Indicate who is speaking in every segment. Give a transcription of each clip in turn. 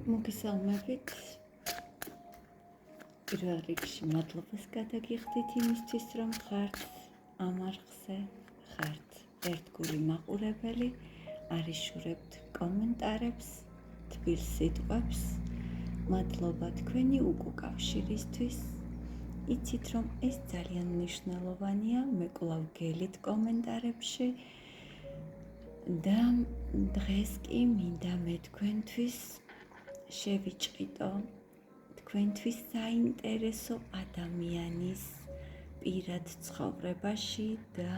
Speaker 1: მოგესალმებით. პირველ რიგში მადლობას გადაგიხდით იმისთვის, რომ ხართ ამ არხზე, ხართ ერთგული მაყურებელი, არიშურებთ კომენტარებს, თბილ სიტყვებს. მადლობა თქვენი უკავშირისთვის. იცით, რომ ეს ძალიან მნიშვნელოვანია, მე კვლავ გელით კომენტარებში და დღეს კი მინდა მე თქვენთვის შევიჭყიდო თქვენთვის საინტერესო ადამიანის პირად ცხოვრებაში და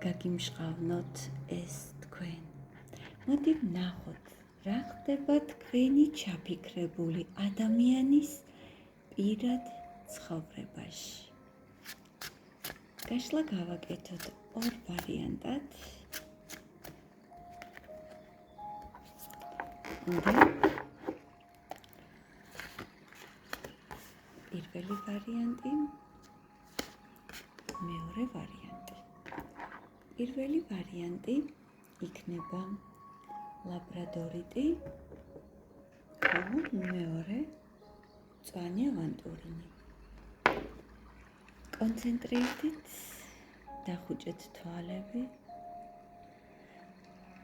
Speaker 1: გაგიმშყავნოთ ეს თქვენ. მოდი ვნახოთ, რა ხდება თქვენი ჩაფიქრებული ადამიანის პირად ცხოვრებაში. გაშლა გავაკეთოთ ორ ვარიანტად. პირველი ვარიანტი, მეორე ვარიანტი. პირველი ვარიანტი იქნება ლაბრადორიტი, ხოლო მეორე მწვანე ავანტურინი. კონცენტრირდით, დახუჭეთ თვალები.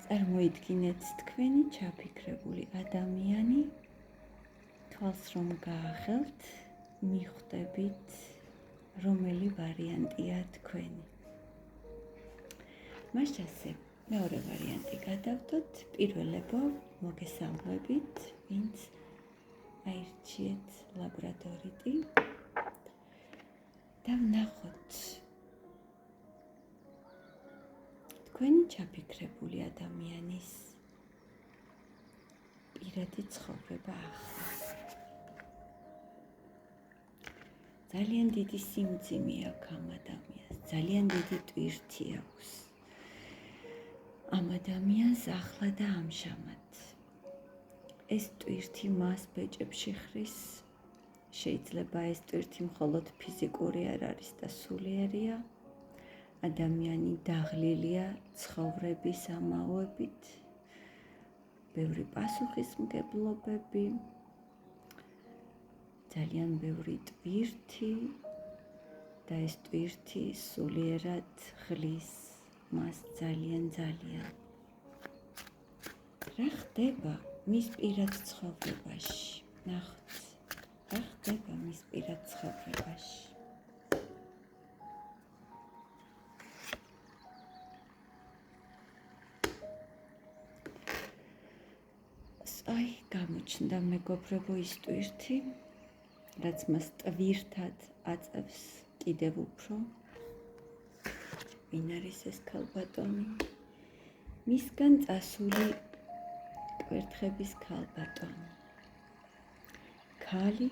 Speaker 1: წარმოიდგინეთ თქვენი ჩაფიქრებული ადამიანი, თვალს რომ გაახელთ, მიხვდებით, რომელი ვარიანტია თქვენი. მას ასე, მეორე ვარიანტი გადავდოთ. პირველებო, მოგესალმებით, ვინც აირჩიეთ ლაბრადორიტი და ვნახოთ თქვენი ჩაფიქრებული ადამიანის პირადი ცხოვრება ახლა. ძალიან დიდი სიმძიმე აქვს ამ ადამიანს, ძალიან დიდი ტვირთი აქვს ამ ადამიანს ახლა და ამჟამად. ეს ტვირთი მას ბეჭებში ხრის, შეიძლება ეს ტვირთი მხოლოდ ფიზიკური არ არის და სულიერია. ადამიანი დაღლილია ცხოვრების ამაოებით, ბევრი პასუხისმგებლობები, ძალიან ბევრი ტვირთი და ეს ტვირთი სულიერად ხლის მას ძალიან. რა ხდება მის პირად ცხოვრებაში? ნახოთ, რა ხდება მის პირად ცხოვრებაში. აი, გამოჩნდა მეგობრებო ის ტვირთი, რაც მას ტვირთად აწევს კიდევ უფრო. ვინ არის ეს ქალბატონი? მისგან წასული კვერთხების ქალბატონი. ქალი,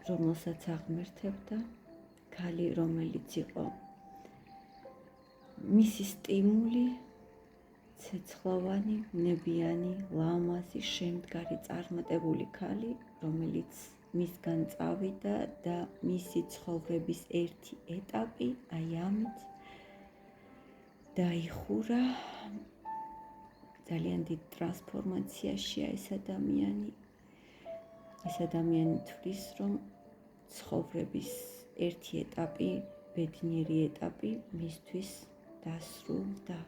Speaker 1: რომელსაც აღმერთებდა, ქალი, რომელიც იყო მისი სტიმული, ცეცხლოვანი, ნებიანი, ლამაზი, შემდგარი, წარმატებული ქალი, რომელიც მისგან წავიდა და მისი ცხოვრების ერთი ეტაპი, აი ამით დაიხურა. ძალიან დიდ ტრანსფორმაციაშია ეს ადამიანი. ეს ადამიანი თვლის, რომ ცხოვრების ერთი ეტაპი, ბედნიერი ეტაპი მისთვის დასრულდა.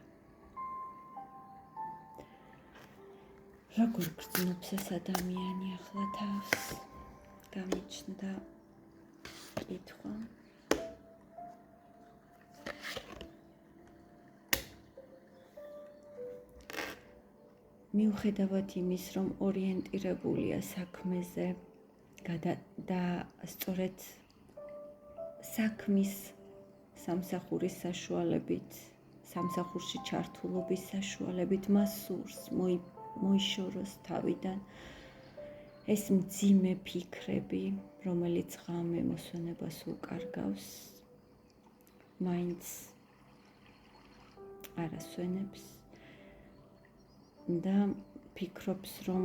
Speaker 1: როგორ გრძნობს ეს ადამიანი ახლა თავს? გამიჩნდა კითხვა. მიუხედავად იმის, რომ ორიენტირებულია საქმეზე და სწორედ საქმის სამსახურის საშუალებით, სამსახურში ჩართულობის საშუალებით მას სურს მოიშოროს თავიდან ეს მძიმე ფიქრები, რომელიც ღამე მოსვენებას უკარგავს, მაინც არ ასვენებს და ფიქრობს, რომ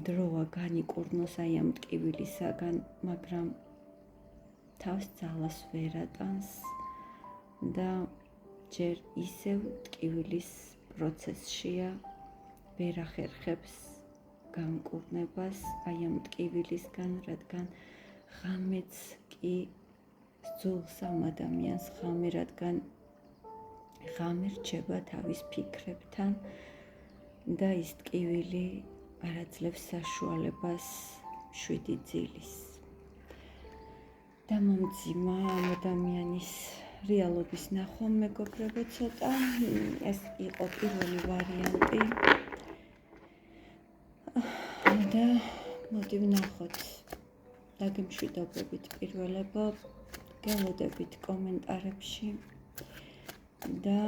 Speaker 1: დროა განიკურნოს აი ამ ტკივილისაგან, მაგრამ თავს ძალას ვერ ატანს და ჯერ ისევ ტკივილის პროცესშია, ვერ ახერხებს განკურნებას აი ამ ტკივილისგან, რადგან ღამეც კი სძულს ამ ადამიანს ღამე, რადგან ღამე რჩება თავის ფიქრებთან და ის ტკივილი არ აძლევს საშუალებას 7 ძილის. დამამძიმა ამ ადამიანის რეალობის ნახვა, მეგობრებო, ცოტა ეს იყო პირველი ვარიანტი და მოდი ვნახოთ. დაგემშვიდობებით პირველებო, გელოდებით კომენტარებში და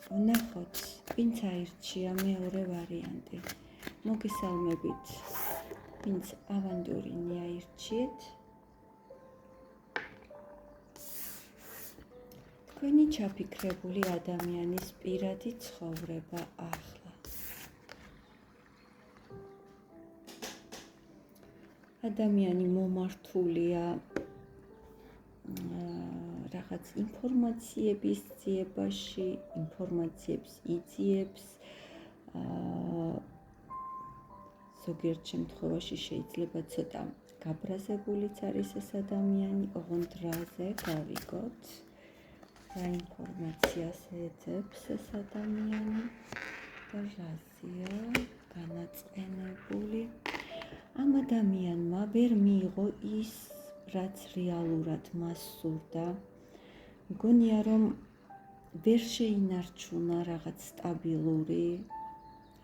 Speaker 1: ვნახოთ, ვინც აირჩია მეორე ვარიანტი. მოგესალმებით, ვინც ავანტურინი აირჩიეთ. თქვენი ჩაფიქრებული ადამიანის პირადი ცხოვრება ახლა. ადამიანი მომართულია რაღაც ინფორმაციების ძიებაში, ინფორმაციებს იძიებს, ზოგიერთ შემთხვევაში შეიძლება ცოტა გაბრაზებულიც არის ეს ადამიანი, ოღონდ რაზე გავიგოთ, რა ინფორმაციას ეძებს ეს ადამიანი და რაზეა განაწყენებული. ამ ადამიანმა ვერ მიიღო ის, რაც რეალურად მას სურდა. მგონია, რომ ვერ შეინარჩუნა რაღაც სტაბილური,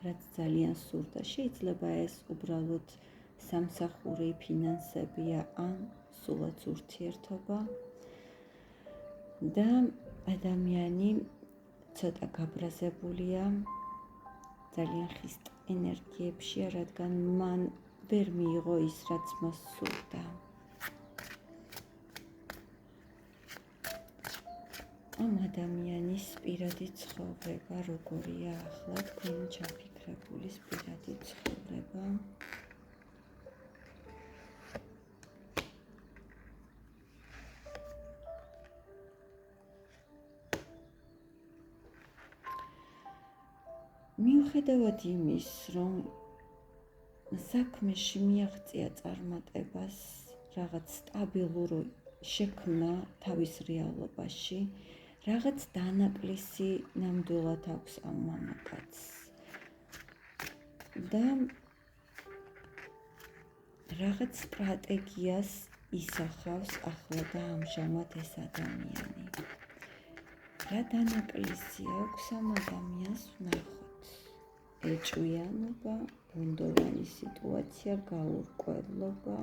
Speaker 1: რაც ძალიან სურდა. შეიძლება ეს უბრალოდ სამსახური, ფინანსებია, ან სულაც ურთიერთობა. და ადამიანი ცოტა გაბრაზებულია, ძალიან ხისტ ენერგიებშია, რადგან მან ვერ მიიღო ის, რაც მას სურდა. ამ ადამიანის პირადი ცხოვრება როგორია ახლა, თქვენი ჩაფიქრებულის პირადი ცხოვრება. მიუხედავად იმის, რომ საქმეში მიაღწია წარმატებას, რაღაც სტაბილური შექმნა თავის რეალობაში, რაღაც დანაკლისი ნამდვილად აქვს ამ მამაკაცს. და რაღაც სტრატეგიას ისახავს ახლა და ამჟამად ეს ადამიანი. რა დანაკლისი აქვს ამ ადამიანს, ვნახოთ. ეჭვიანობა, ბუნდოვანი სიტუაცია, გაურკვევლობა.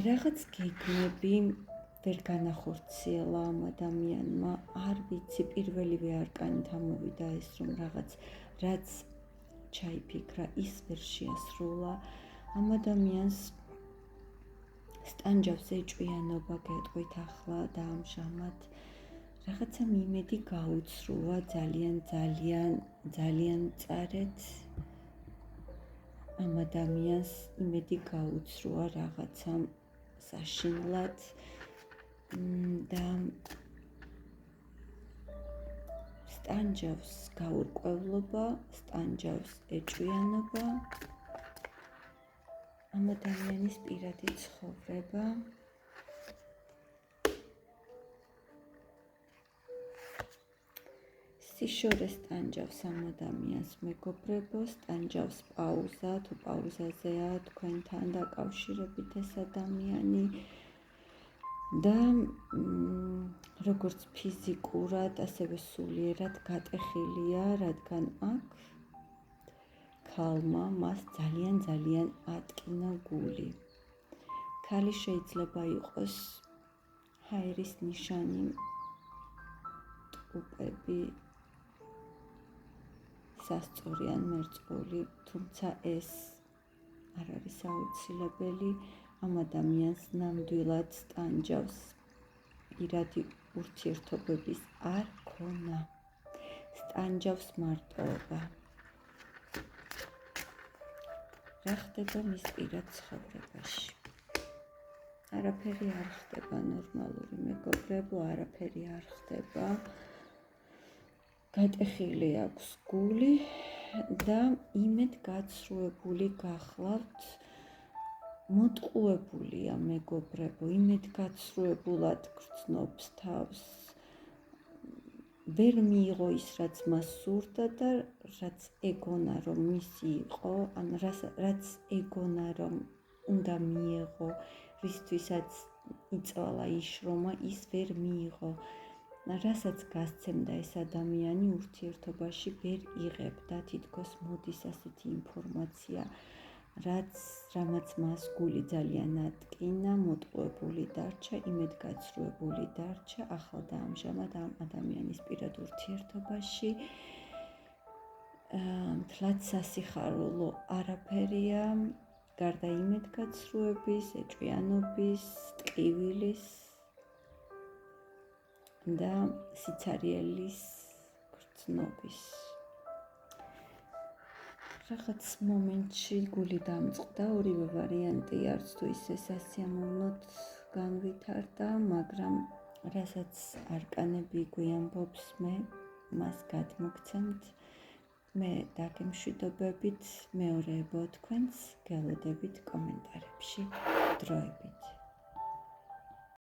Speaker 1: რაღაც გეგმები ვერ განახორციელა ამ ადამიანმა. არ ვიცი, პირველივე არკანით ამოვიდა ეს, რომ რაც ჩაიფიქრა, ის ვერ შეასრულა. ამ ადამიანს სტანჯავს ეჭვიანობა, გეტყვით ახლა და ამჟამად. რაღაცა მიმედი გაუცრუა, ძალიან მწარეთ. ამ ადამიანს იმედი გაუცრუა რაღაცამ საშინლად და სტანჯავს გაურკვევლობა, სტანჯავს ეჭვიანობა. ამ ადამიანის პირადი ცხოვრება. სიშორე სტანჯავს ამ ადამიანს, მეგობრებო, სტანჯავს პაუზა, თუ პაუზაზეა თქვენთან დაკავშირებით ეს ადამიანი და როგორც ფიზიკურად, ასევე სულიერად გატეხილია, რადგან აქ ქალმა მას ძალიან ატკინა გული. ქალი შეიძლება იყოს ჰაერის ნიშანი, ტყუპები, სასწორი ან მერწყული, თუმცა ეს არ არის აუცილებელი. ამ ადამიანს ნამდვილად სტანჯავს პირადი ურთიერთობების არ ქონა. სტანჯავს მარტოობა. რა ხდება მის პირად ცხოვრებაში? არაფერი არ ხდება ნორმალური მეგობრებო, არაფერი არ ხდება. გატეხილი აქვს გული და იმედგაცრუებული გახლავთ, მოტყუებულია მეგობრებო, იმედგაცრუებულად გრძნობს თავს. ვერ მიიღო ის, რაც მას სურდა და რაც ეგონა რომ მისი იყო, ან რაც ეგონა რომ უნდა მიიღო, რისთვისაც იწვალა იშრომა, ის ვერ მიიღო. რასაც გასცემდა ეს ადამიანი ურთიერთობაში ვერ იღებდა, თითქოს მოდის ასეთი ინფორმაცია, რამაც მას გული ძალიან ატკინა, მოტყუებული დარჩა, იმედგაცრუებული დარჩა, ახლა და ამჟამად ამ ადამიანის პირად ურთიერთობაში მთლად სასიხარულო არაფერია, გარდა იმედგაცრუების, ეჭვიანობის, ტკივილის და სიცარიელის გრძნობის. რაღაც მომენტში გული დამწყდა, ორივე ვარიანტი არც თუ ისე სასიამოვნოდ განვითარდა, მაგრამ რასაც არკანები გვიამბობს, მე მას გადმოგცემთ, მე დაგემშვიდობებით, მეორეებო თქვენს გელოდებით კომენტარებში დროებით.